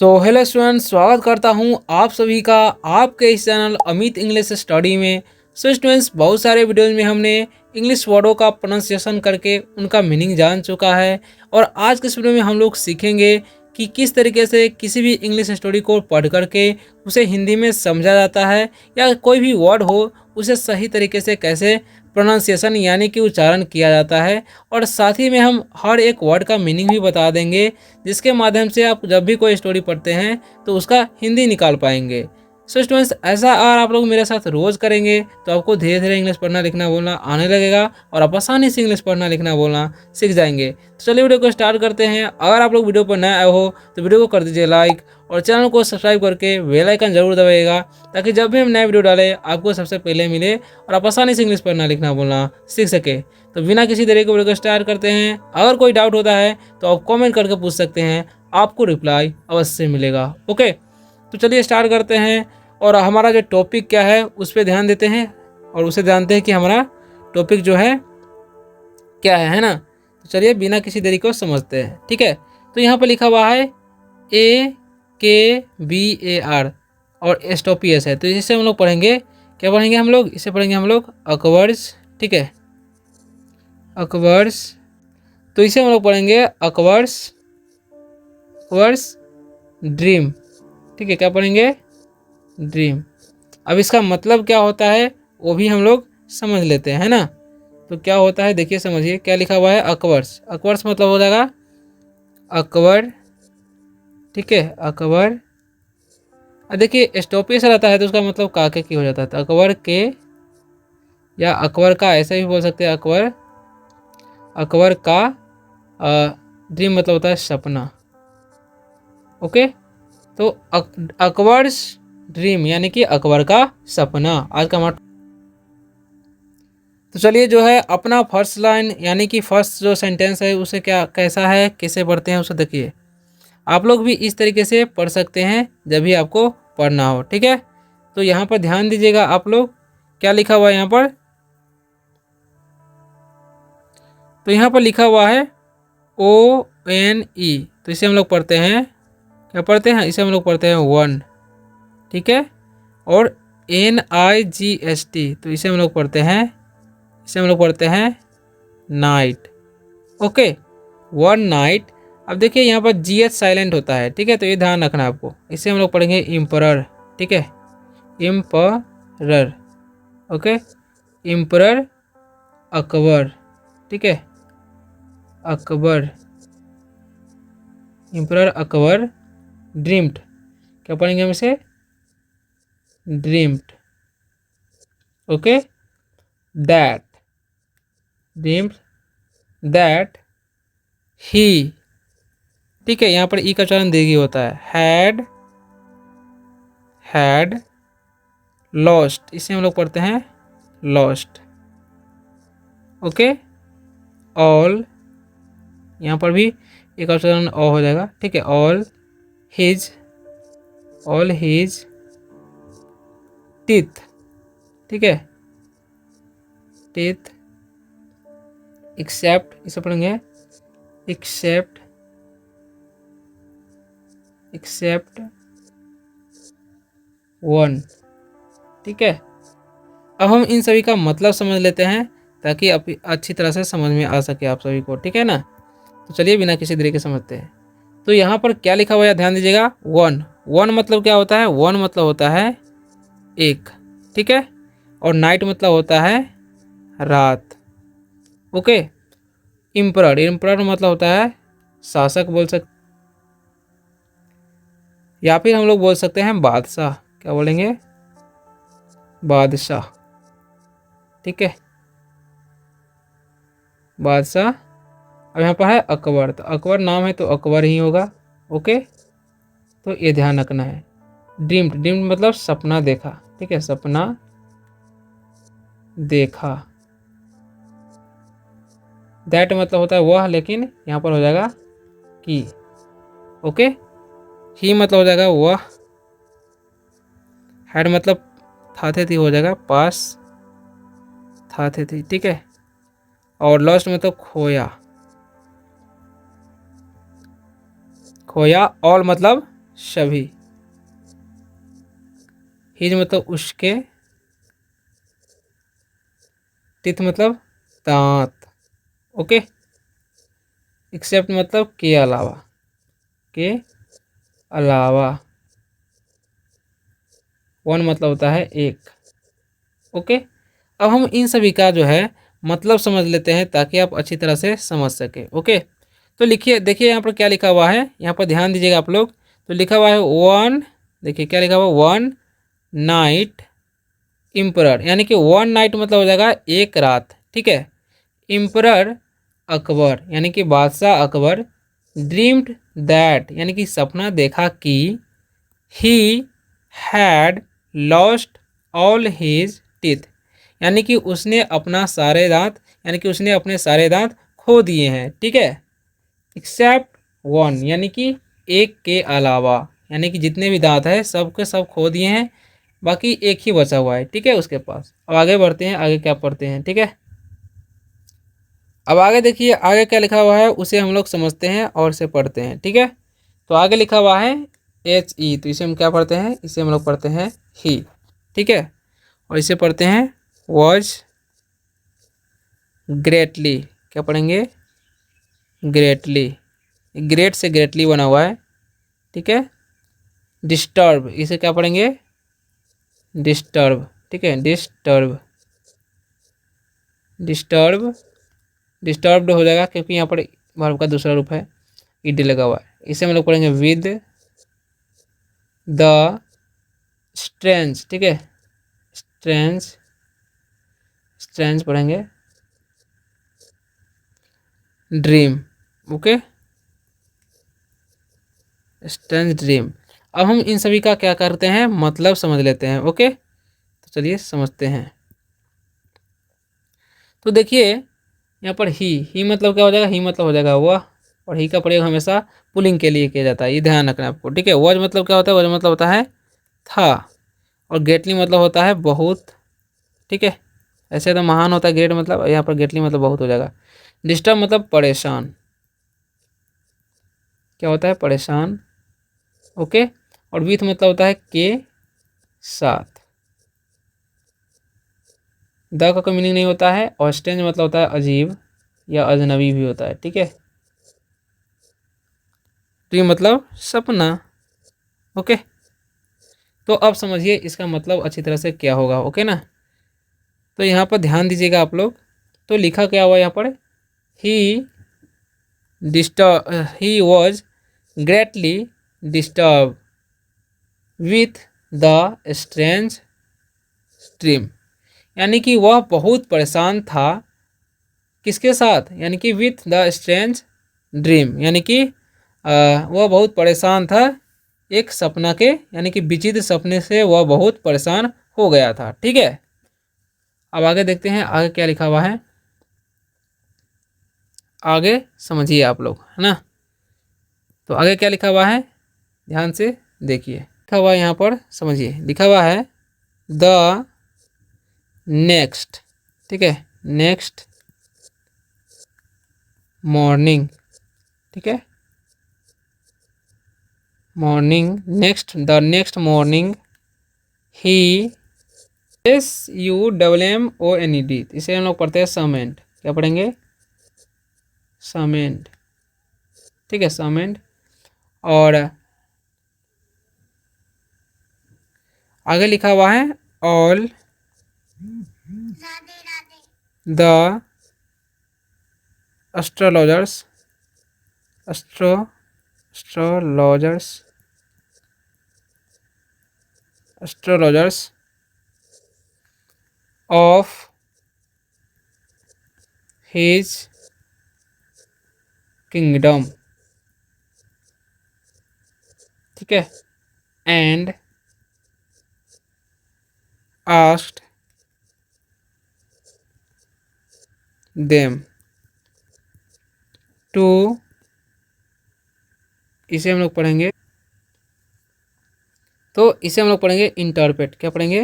तो hello students, स्वागत करता हूं आप सभी का आपके इस चैनल अमित इंग्लिश स्टडी में। सो स्टूडेंट्स, बहुत सारे वीडियोज में हमने इंग्लिश वर्डों का प्रोनाउंसिएशन करके उनका मीनिंग जान चुका है। और आज के इस वीडियो में हम लोग सीखेंगे कि किस तरीके से किसी भी इंग्लिश स्टोरी को पढ़ करके उसे हिंदी में समझा जाता है, या कोई भी वर्ड हो उसे सही तरीके से कैसे प्रोनाउंसिएशन यानी कि उच्चारण किया जाता है। और साथ ही में हम हर एक वर्ड का मीनिंग भी बता देंगे, जिसके माध्यम से आप जब भी कोई स्टोरी पढ़ते हैं तो उसका हिंदी निकाल पाएंगे। सो स्टूडेंट्स, ऐसा अगर आप लोग मेरे साथ रोज़ करेंगे तो आपको धीरे धीरे इंग्लिश पढ़ना लिखना बोलना आने लगेगा और आप आसानी से इंग्लिश पढ़ना लिखना बोलना सीख जाएंगे। तो चलिए वीडियो को स्टार्ट करते हैं। अगर आप लोग वीडियो पर नए आए हो तो वीडियो को कर दीजिए लाइक और चैनल को सब्सक्राइब करके बेल आइकन जरूर दबाइएगा, ताकि जब भी हम नए वीडियो डालें आपको सबसे पहले मिले और आप आसानी से इंग्लिश पढ़ना लिखना बोलना सीख सके। तो बिना किसी देरी के वीडियो को स्टार्ट करते हैं। अगर कोई डाउट होता है तो आप कमेंट करके पूछ सकते हैं, आपको रिप्लाई अवश्य मिलेगा। ओके, तो चलिए स्टार्ट करते हैं। और हमारा जो टॉपिक क्या है उस पर ध्यान देते हैं और उसे जानते हैं कि हमारा टॉपिक जो है क्या है ना। तो चलिए बिना किसी देरी को समझते हैं। ठीक है, तो यहाँ पर लिखा हुआ है AKBAR और STOPS है। तो इसे हम लोग पढ़ेंगे, क्या पढ़ेंगे हम लोग? इसे पढ़ेंगे हम लोग अकबर्स। ठीक है, अकबर्स। तो इसे हम लोग पढ़ेंगे अकबर्स ड्रीम। ठीक है, क्या पढ़ेंगे? ड्रीम। अब इसका मतलब क्या होता है वो भी हम लोग समझ लेते हैं, है ना। तो क्या होता है देखिए, समझिए क्या लिखा हुआ है। अकबर्स, अकबर्स मतलब हो जाएगा अकबर। ठीक है, अकबर। अब देखिए स्टॉपेज रहता है तो उसका मतलब काके की हो जाता है, तो अकबर के या अकबर का ऐसे भी बोल सकते हैं। अकबर का ड्रीम मतलब होता है सपना। ओके, तो अकबर्स ड्रीम यानी कि अकबर का सपना आज का हमारा। तो चलिए जो है अपना फर्स्ट लाइन यानी कि फर्स्ट जो सेंटेंस है उसे क्या कैसा है, कैसे पढ़ते हैं उसे देखिए। आप लोग भी इस तरीके से पढ़ सकते हैं जब भी आपको पढ़ना हो। ठीक है, तो यहाँ पर ध्यान दीजिएगा आप लोग, क्या लिखा हुआ है यहाँ पर। तो यहाँ पर लिखा हुआ है ONE। तो इसे हम लोग पढ़ते हैं, क्या पढ़ते हैं? इसे हम लोग पढ़ते हैं वन। ठीक है, और NIGHT। तो इसे हम लोग पढ़ते हैं, इसे हम लोग पढ़ते हैं नाइट। Okay, one night. अब देखिए यहाँ पर GH साइलेंट होता है। ठीक है, तो ये ध्यान रखना है आपको। इसे हम लोग पढ़ेंगे इम्परर। ठीक है, इम्परर। ओके, इम्परर अकबर। ठीक है, अकबर, इम्परर अकबर ड्रीम्ड। क्या पढ़ेंगे हम इसे? Dreamed. Okay, that, dreamed that he. ठीक है, यहाँ पर ई का उच्चारण दीर्घ होता है। Had lost. इसे हम लोग पढ़ते हैं लॉस्ट। ओके, ऑल, यहाँ पर भी एक उच्चारण ओ हो जाएगा। ठीक है, ऑल हिज टीथ। ठीक है, टीथ एक्सेप्ट, इसे पढ़ेंगे एक्सेप्ट वन। ठीक है, अब हम इन सभी का मतलब समझ लेते हैं ताकि अच्छी तरह से समझ में आ सके आप सभी को। ठीक है ना, तो चलिए बिना किसी देरी के समझते हैं। तो यहाँ पर क्या लिखा हुआ है ध्यान दीजिएगा। वन, वन मतलब क्या होता है? वन मतलब होता है एक। ठीक है, और नाइट मतलब होता है रात। ओके, इम्परर, इम्परर मतलब होता है शासक बोल सकते, या फिर हम लोग बोल सकते हैं बादशाह। क्या बोलेंगे? बादशाह। ठीक है, बादशाह। अब यहाँ पर है अकबर, तो अकबर नाम है तो अकबर ही होगा। ओके, तो ये ध्यान रखना है। ड्रीम्ड, ड्रीम्ड मतलब सपना देखा। ठीक है, सपना देखा। दैट मतलब होता है वह, लेकिन यहाँ पर हो जाएगा कि। ओके, ही मतलब हो जाएगा वह। हैड मतलब था थे थी हो जाएगा पास, था थे थी। ठीक है, और लॉस्ट मतलब खोया, खोया। ऑल मतलब सभी। हिज मतलब उसके, टिथ मतलब दांत। ओके। एक्सेप्ट मतलब के अलावा, के अलावा। वन मतलब होता है एक। ओके। अब हम इन सभी का जो है मतलब समझ लेते हैं ताकि आप अच्छी तरह से समझ सके। ओके। तो लिखिए, देखिए यहाँ पर क्या लिखा हुआ है, यहाँ पर ध्यान दीजिएगा आप लोग। तो लिखा हुआ है वन, देखिए क्या लिखा हुआ है, वन नाइट इम्परर, यानी कि वन नाइट मतलब हो जाएगा एक रात। ठीक है। इम्परर अकबर, यानी कि बादशाह अकबर, ड्रीम्ड दैट, यानी कि सपना देखा कि he had lost all his teeth, यानी कि उसने अपना सारे दांत, यानी कि उसने अपने सारे दांत खो दिए हैं। ठीक है। एक्सेप्ट वन, यानी कि एक के अलावा, यानी कि जितने भी दांत है सब के सब खो दिए हैं, बाकी एक ही बचा हुआ है। ठीक है उसके पास। अब आगे बढ़ते हैं, आगे क्या पढ़ते हैं। ठीक है। अब आगे देखिए, आगे क्या लिखा हुआ है उसे हम लोग समझते हैं और इसे पढ़ते हैं। ठीक है। तो आगे लिखा हुआ है एच ई, तो इसे हम क्या पढ़ते हैं, इसे हम लोग पढ़ते हैं ही। ठीक है। और इसे पढ़ते हैं वॉज ग्रेटली, क्या पढ़ेंगे, ग्रेटली। ग्रेट से ग्रेटली बना हुआ है। ठीक है। डिस्टर्ब, इसे क्या पढ़ेंगे, डिस्टर्ब। ठीक है। डिस्टर्ब, डिस्टर्ब, डिस्टर्ब्ड हो जाएगा क्योंकि यहाँ पर वर्ब का दूसरा रूप है, ईडी लगा हुआ है। इसे हम लोग पढ़ेंगे विद द स्ट्रेंज। ठीक है। स्ट्रेंज, स्ट्रेंज पढ़ेंगे, ड्रीम। ओके। Strange dream. अब हम इन सभी का क्या करते हैं, मतलब समझ लेते हैं। ओके। तो चलिए समझते हैं। तो देखिए यहाँ पर ही मतलब क्या हो जाएगा, ही मतलब हो जाएगा वह, और ही का प्रयोग हमेशा पुलिंग के लिए किया जाता है, ये ध्यान रखना आपको। ठीक है। वज मतलब क्या होता है, वज मतलब होता है था, और ग्रेटली मतलब होता है बहुत। ठीक है। ऐसे तो महान होता है ग्रेट मतलब, यहाँ पर ग्रेटली मतलब बहुत हो जाएगा। डिस्टर्ब मतलब परेशान, क्या होता है, परेशान। ओके। और विथ मतलब होता है के साथ। द का कोई मीनिंग नहीं होता है, और स्ट्रेंज मतलब होता है अजीब या अजनबी भी होता है। ठीक है। ड्रीम मतलब सपना। ओके। तो अब समझिए इसका मतलब अच्छी तरह से क्या होगा। ओके ना। तो यहाँ पर ध्यान दीजिएगा आप लोग। तो लिखा क्या हुआ यहाँ पर, he he was greatly disturbed with the strange dream, यानी कि वह बहुत परेशान था, किसके साथ, यानी कि विथ द स्ट्रेंज ड्रीम, यानी कि वह बहुत परेशान था एक सपना के, यानी कि विचित्र सपने से वह बहुत परेशान हो गया था। ठीक है। अब आगे देखते हैं आगे क्या लिखा हुआ है, आगे समझिए आप लोग, है ना। तो आगे क्या लिखा हुआ है ध्यान से देखिए, लिखा हुआ है यहाँ पर समझिए, लिखा हुआ है द नेक्स्ट। ठीक है। Next morning. ठीक है। Morning, next, the next morning he, S U double M O N E D, इसे हम लोग पढ़ते हैं समेंट, क्या पढ़ेंगे, समेंट। ठीक है। समेंट। और आगे लिखा हुआ है all the astrologers, astrologers, astrologers of his kingdom. ठीक है। एंड आस्क्ड देम टू, इसे हम लोग पढ़ेंगे, तो इसे हम लोग पढ़ेंगे इंटरप्रेट, क्या पढ़ेंगे,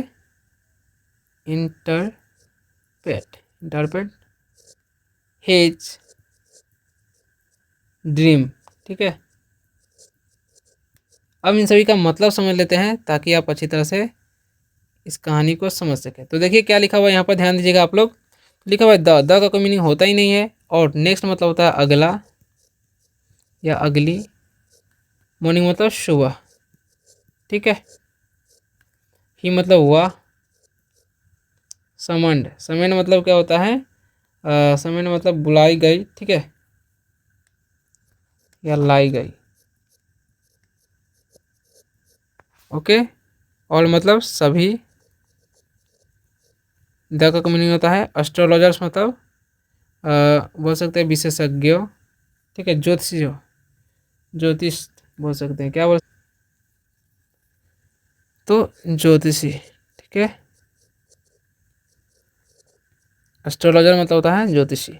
इंटरप्रेट, इंटरप्रेट हिज ड्रीम। ठीक है। अब इन सभी का मतलब समझ लेते हैं ताकि आप अच्छी तरह से इस कहानी को समझ सकें। तो देखिए क्या लिखा हुआ है यहाँ पर, ध्यान दीजिएगा आप लोग। लिखा हुआ है द का कोई मीनिंग होता ही नहीं है, और नेक्स्ट मतलब होता है अगला या अगली, मॉर्निंग मतलब सुबह, ठीक है। ही मतलब हुआ, समंड, समन मतलब क्या होता है, समन मतलब बुलाई गई, ठीक है, या लाई गई, ओके। और मतलब सभी, द का मीनिंग होता है एस्ट्रोलॉजर्स, मतलब बोल सकते हैं विशेषज्ञों, ठीक है, ज्योतिषियों, ज्योतिष बोल सकते हैं, क्या बोल, तो ज्योतिषी, ठीक है। एस्ट्रोलॉजर मतलब होता है ज्योतिषी,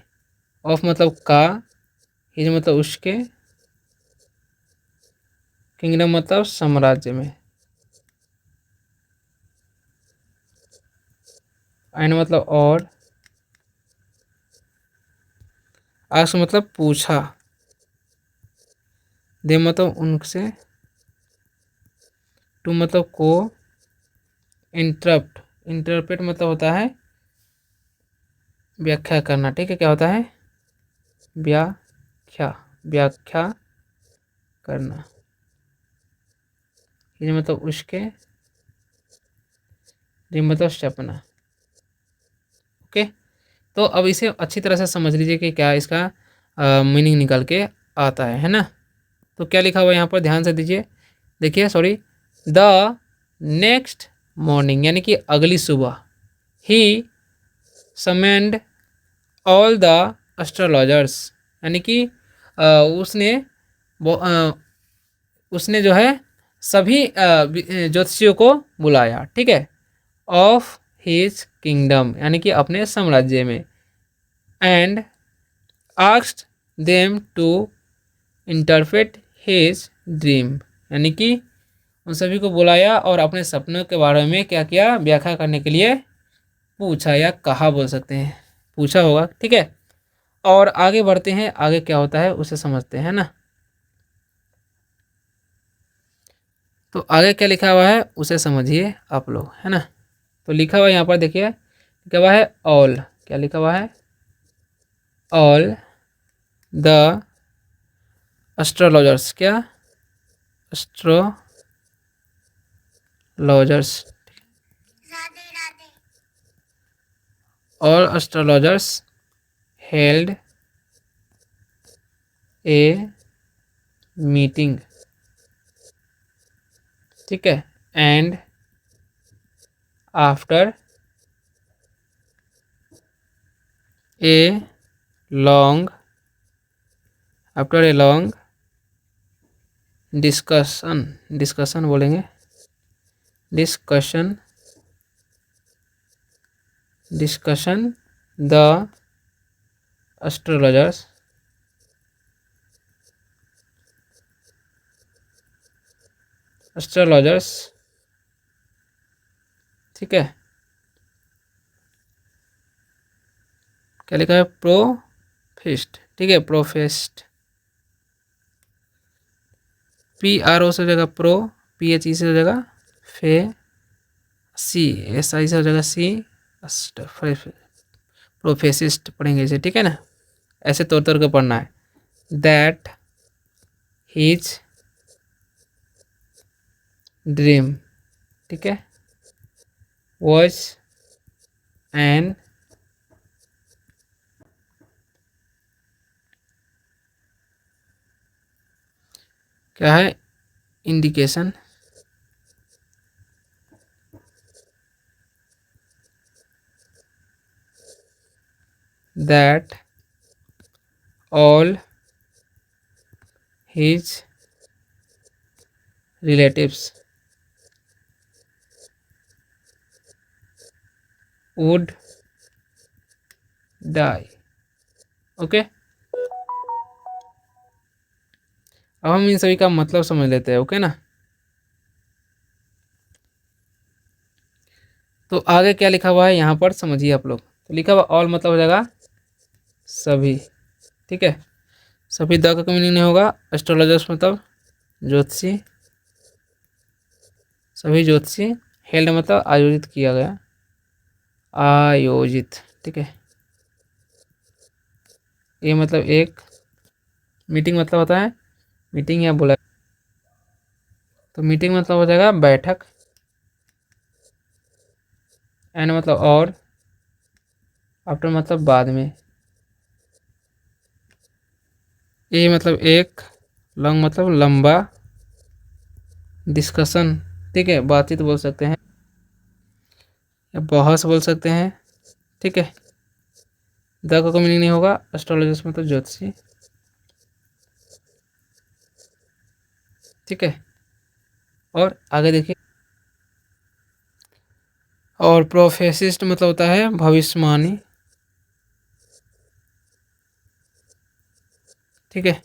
ऑफ मतलब का, हिज मतलब उसके, किंगडम मतलब साम्राज्य में, एंड मतलब और, आस्क मतलब पूछा, दे मतलब उनसे, टू मतलब को, इंटरप्ट, इंटरप्रेट मतलब होता है व्याख्या करना, ठीक है, क्या होता है, व्याख्या, व्याख्या करना, ये मतलब उसके, ये मतलब सपना, ओके। तो अब इसे अच्छी तरह से समझ लीजिए कि क्या इसका मीनिंग निकल के आता है ना। तो क्या लिखा हुआ है यहाँ पर, ध्यान से दीजिए, देखिए, सॉरी, द नेक्स्ट मॉर्निंग यानी कि अगली सुबह, ही समेंड ऑल द एस्ट्रोलॉजर्स, यानी कि उसने उसने जो है सभी ज्योतिषियों को बुलाया, ठीक है, ऑफ हिज किंगडम यानी कि अपने साम्राज्य में, and asked them to interpret his dream, यानी कि उन सभी को बुलाया और अपने सपनों के बारे में क्या किया, व्याख्या करने के लिए पूछा, या कहा बोल सकते हैं, पूछा होगा, ठीक है। और आगे बढ़ते हैं, आगे क्या होता है उसे समझते हैं ना। तो आगे क्या लिखा हुआ है उसे समझिए आप लोग, है ना। तो लिखा हुआ है यहाँ पर देखिए, लिखा हुआ है ऑल, क्या लिखा हुआ है, ऑल द एस्ट्रोलॉजर्स, क्या, एस्ट्रोलॉजर्स, और एस्ट्रोलॉजर्स हेल्ड ए मीटिंग, ठीक है, and after a long, after a long discussion, discussion बोलेंगे, discussion, discussion the astrologers astrologers, ठीक है, क्या लिखा है, प्रोफेस्ट, ठीक है, प्रोफेस्ट, पी आर ओ से हो जाएगा प्रो, पी एच ई से हो जाएगा फे, सी एस आई से हो जाएगा सी, प्रोफेसिस्ट पढ़ेंगे इसे, ठीक है ना, ऐसे तौर तौर के पढ़ना है। दैट हिज ड्रीम, ठीक है, वॉज एन क्या है, indication that all his relatives would die, okay. अब हम इन सभी का मतलब समझ लेते हैं, ओके ना। तो आगे क्या लिखा हुआ है यहाँ पर समझिए आप लोग। तो लिखा हुआ ऑल मतलब हो जाएगा सभी, ठीक है, सभी द का मीनिंग नहीं होगा, एस्ट्रोलॉजर्स मतलब ज्योतिषी, सभी ज्योतिषी, हेल्ड मतलब आयोजित किया गया, आयोजित, ठीक है। ये मतलब एक मीटिंग मतलब होता है मीटिंग या बुला, तो मीटिंग मतलब हो जाएगा बैठक, एंड मतलब और, आफ्टर मतलब बाद में, ये मतलब एक, लॉन्ग मतलब लंबा, डिस्कशन, ठीक है, बातचीत बोल सकते हैं या बहस बोल सकते हैं, ठीक है। द का मीनिंग नहीं होगा, एस्ट्रोलॉजिस्ट मतलब ज्योतिषी, ठीक है। और आगे देखिए, और प्रोफेसिस्ट मतलब होता है भविष्यवाणी, ठीक है।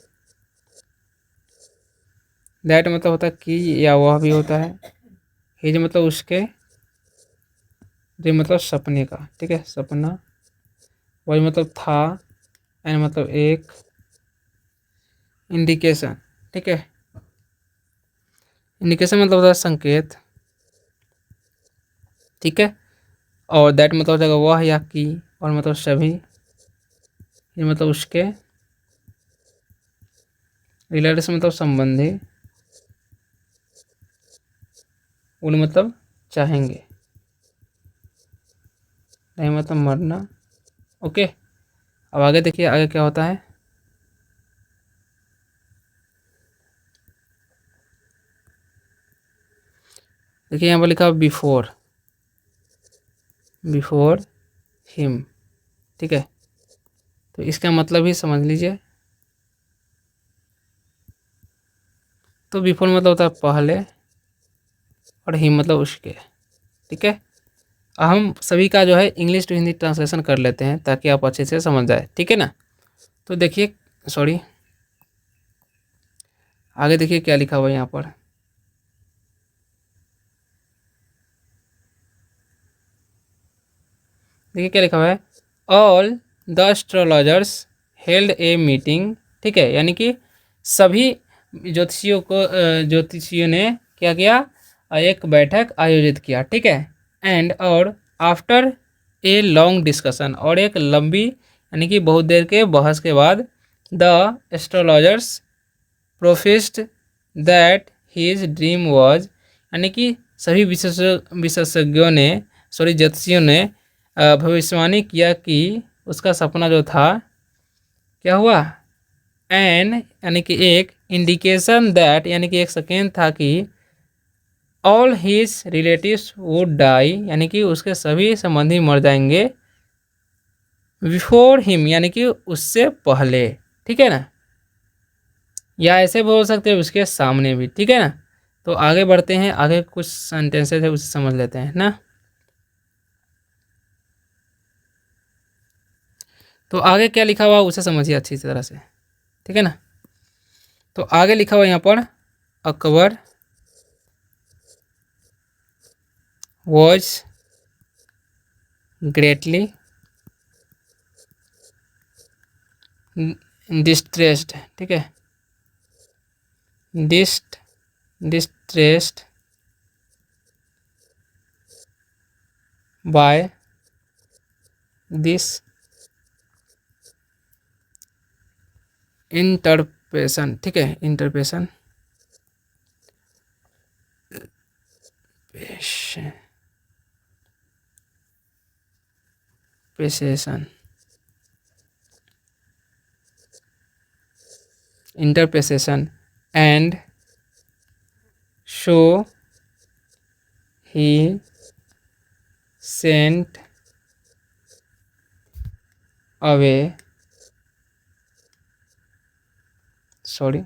दैट मतलब होता है कि या वह भी होता है, हिज मतलब उसके, जो मतलब सपने का, ठीक है, सपना, वही मतलब था, एंड मतलब एक, इंडिकेशन, ठीक है। इंडिकेशन मतलब होता है संकेत, ठीक है। और दैट मतलब हो जाएगा वह या कि, और मतलब सभी, ये मतलब उसके, रिलेटिव से मतलब संबंधी, उन मतलब चाहेंगे, नहीं मतलब मरना, ओके। अब आगे देखिए आगे क्या होता है। देखिए यहाँ पर लिखा बिफोर, बिफोर हिम, ठीक है। तो इसका मतलब ही समझ लीजिए। तो बिफोर मतलब होता है पहले, और हिम मतलब उसके, ठीक है। हम सभी का जो है इंग्लिश टू हिंदी ट्रांसलेशन कर लेते हैं ताकि आप अच्छे से समझ जाए, ठीक है ना। तो देखिए, सॉरी, आगे देखिए क्या लिखा हुआ है यहाँ पर। देखिए क्या लिखा हुआ है, all the astrologers held a meeting, ठीक है, यानी कि सभी ज्योतिषियों ने क्या किया, एक बैठक आयोजित किया, ठीक है। एंड और आफ्टर ए लॉन्ग डिस्कशन, और एक लंबी यानी कि बहुत देर के बहस के बाद, the astrologers professed that his dream was, यानी कि सभी विशेषज्ञों ने, सॉरी ज्योतिषियों ने भविष्यवाणी किया कि उसका सपना जो था, क्या हुआ, एन यानी कि एक, इंडिकेशन दैट यानी कि एक सेकेंड था कि, all his relatives would die, यानी कि उसके सभी संबंधी मर जाएंगे, बिफोर हिम यानी कि उससे पहले, ठीक है ना, या ऐसे बोल सकते हैं उसके सामने भी, ठीक है ना। तो आगे बढ़ते हैं, आगे कुछ सेंटेंसेस है उसे समझ लेते हैं ना। तो आगे क्या लिखा हुआ उसे समझिए अच्छी तरह से, ठीक है ना। तो आगे लिखा हुआ यहाँ पर, अकबर वॉज ग्रेटली डिस्ट्रेस्ड, ठीक है, डिस्ट्रेस्ड बाय दिस इंटरप्रेशन, ठीक है, interpretation, precession, interpretation, and so he sent away, sorry,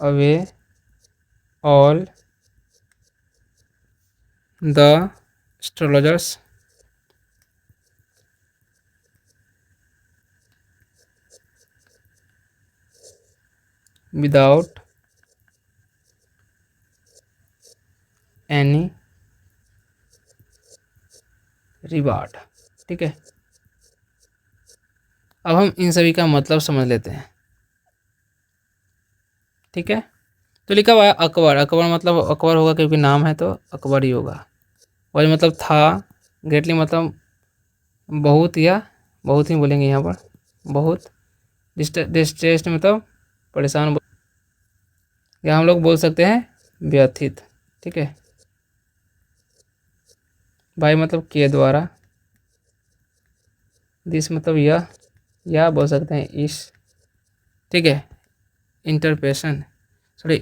away all the astrologers without any reward, ठीक है। अब हम इन सभी का मतलब समझ लेते हैं, ठीक है। तो लिखा हुआ है अकबर। अकबर मतलब अकबर होगा क्योंकि नाम है तो अकबर ही होगा। और मतलब था, ग्रेटली मतलब बहुत, या बहुत ही बोलेंगे यहाँ पर, बहुत। डिस्ट्रेस्ड मतलब परेशान, या हम लोग बोल सकते हैं व्यथित। ठीक है, बाय मतलब के द्वारा, दिस मतलब यह, या बोल सकते हैं इस। ठीक है, इंटरपेशन, सॉरी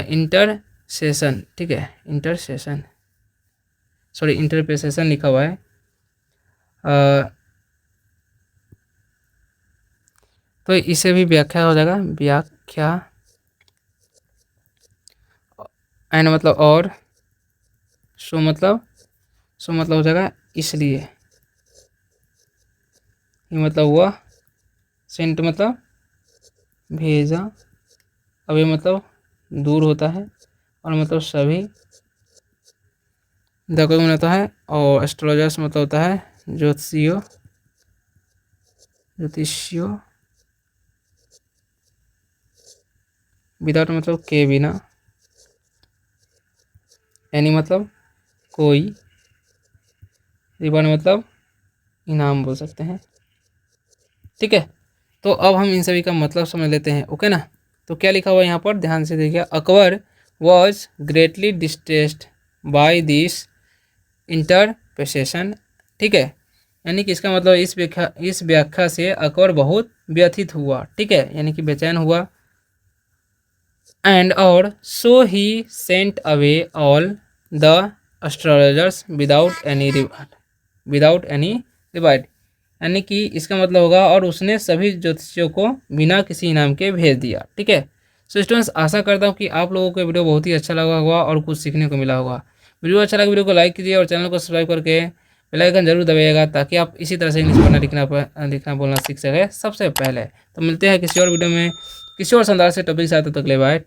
इंटरसेशन। ठीक है, इंटरसेशन, सॉरी इंटरपेसेशन लिखा हुआ है। तो इसे भी व्याख्या हो जाएगा, व्याख्या। एंड मतलब और, सो मतलब हो जाएगा इसलिए, ये मतलब हुआ, सेंट मतलब भेजा, अब ये मतलब दूर होता है, और मतलब सभी, द कोई होता है, और एस्ट्रोलॉजर्स मतलब होता है ज्योतिषियों, विदाउट मतलब के बिना, एनी मतलब कोई, रिवॉर्ड मतलब इनाम बोल सकते हैं। ठीक है, तो अब हम इन सभी का मतलब समझ लेते हैं। ओके ना, तो क्या लिखा हुआ है यहाँ पर, ध्यान से देखिए। Akbar was greatly distressed by this interpretation. ठीक है, यानी कि इसका मतलब इस व्याख्या से अकबर बहुत व्यथित हुआ। ठीक है, यानी कि बेचैन हुआ। एंड और so he sent away all the astrologers without any reward, यानी कि इसका मतलब होगा, और उसने सभी ज्योतिषियों को बिना किसी इनाम के भेज दिया। ठीक है, सो स्टूडेंट्स, आशा करता हूँ कि आप लोगों को वीडियो बहुत ही अच्छा लगा होगा और कुछ सीखने को मिला होगा। वीडियो अच्छा लगा, वीडियो को लाइक कीजिए और चैनल को सब्सक्राइब करके बेल आइकन जरूर दबाइएगा, ताकि आप इसी तरह से इंग्लिश पढ़ना लिखना बोलना सीख सके सबसे पहले। तो मिलते हैं किसी और वीडियो में किसी और शानदार से टॉपिक के साथ, तब तक ले बाय।